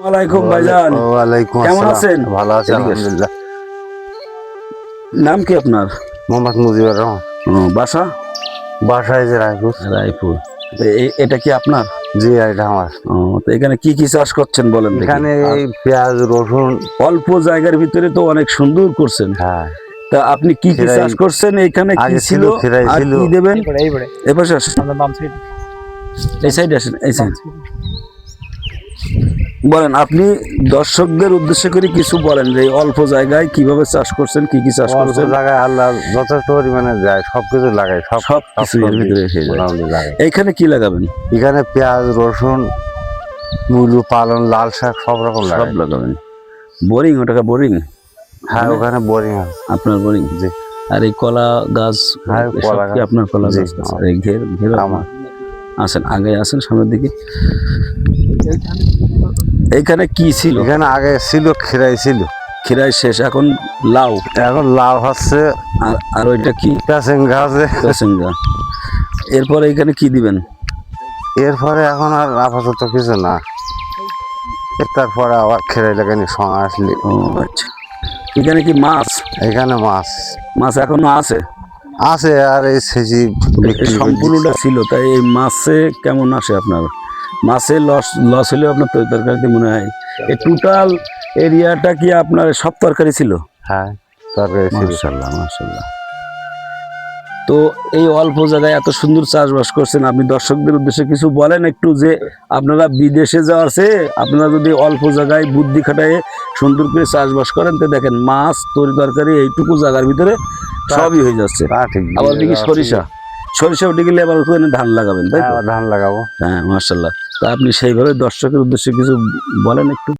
ওয়ালাইকুম ভাইজান, ওয়ালাইকুম কেমন আসসালাম। আছেন? ভালো আছি আলহামদুলিল্লাহ। নাম কি আপনার? মোহাম্মদ মুজিবুর রহমান। বাসা? বাসায় যে রায়পুর। রায়পুর। তো এটা কি আপনার? জি এটা আমার। তো এখানে কি কি চাষ করছেন বলেন দেখি। এখানে এই পেঁয়াজ রসুন। অল্প জায়গার ভিতরে তো অনেক সুন্দর করছেন। হ্যাঁ, তা আপনি কি কি খিরাই- চাষ করছেন? এখানে কি আগে ছিল খিরাই আর ছিল। কি দেবেন? এপাশে আসেন, এই সাইডে আসেন, এই সাইড বলেন। আপনি দর্শকদের উদ্দেশ্য করে কিছু বলেন যে এই অল্প জায়গায় কিভাবে চাষ করছেন, কি কি চাষ অল্প করছেন। জায়গায় আল্লাহ যথেষ্ট পরিমাণে যায়, সবকিছু লাগাই, সব কিছু এর সবজি ভিতরে এসে যায়। মোটামুটি লাগাই। এইখানে কি লাগাবেন? এখানে পেঁয়াজ রসুন মুলু পালন লাল শাক সব রকম সব লাগাই। লাগাবেন। বোরিং, ওটাকে বোরিং? হ্যাঁ ওখানে বোরিং আছে। আপনার বোরিং? জি। আর এই কলা গাছ, হ্যাঁ, এসব কলা কি গাছ। আপনার কলা জি, গাছ আছে? আমার। আর এই ঘের আমার। আসেন, আগে আসেন সামনের দিকে। এইখানে কি ছিল? এখানে আগে ছিল খিরাই ছিল, খিরাই শেষ, এখন লাউ। এখন লাউ হচ্ছে, আর ওইটা কি? প্যাসেঙ্গা আছে। প্যাসেঞ্জা। এরপরে এখানে কি দিবেন? এরপরে এখন আর আপাতত কিছু না, তারপরে আবার খেয়ে লাগানি সময় আসলে। ও আচ্ছা, এখানে কি মাছ? এখানে মাছ মাছ এখনো আছে? আছে, আর এই সেজি সম্পূর্ণটা ছিল, তাই এই মাছে কেমন আসে আপনার? মাছে লস হলেও আপনার তরকারিতে মনে হয় এই টোটাল এরিয়াটা কি আপনার সব তরকারি ছিল? হ্যাঁ তরকারি ছিল। মাশাআল্লাহ মাশাআল্লাহ। তো এই অল্প জায়গায় এত সুন্দর চাষবাস করছেন, আপনি দর্শকদের উদ্দেশ্যে কিছু বলেন একটু, যে আপনারা বিদেশে যাওয়ার চেয়ে আপনারা যদি অল্প জায়গায় বুদ্ধি খাটায় সুন্দর করে চাষবাস করেন, তো দেখেন মাছ তরকারি এইটুকু জায়গার ভিতরে সবই হয়ে যাচ্ছে। তা ঠিক। আবার দেখি সরিষা উঠে গেলে আবার ওখানে ধান লাগাবেন, তাই তো? ধান লাগাবো। হ্যাঁ মাশাআল্লাহ। তো আপনি সেইভাবে দর্শকের উদ্দেশ্যে কিছু বলেন একটু।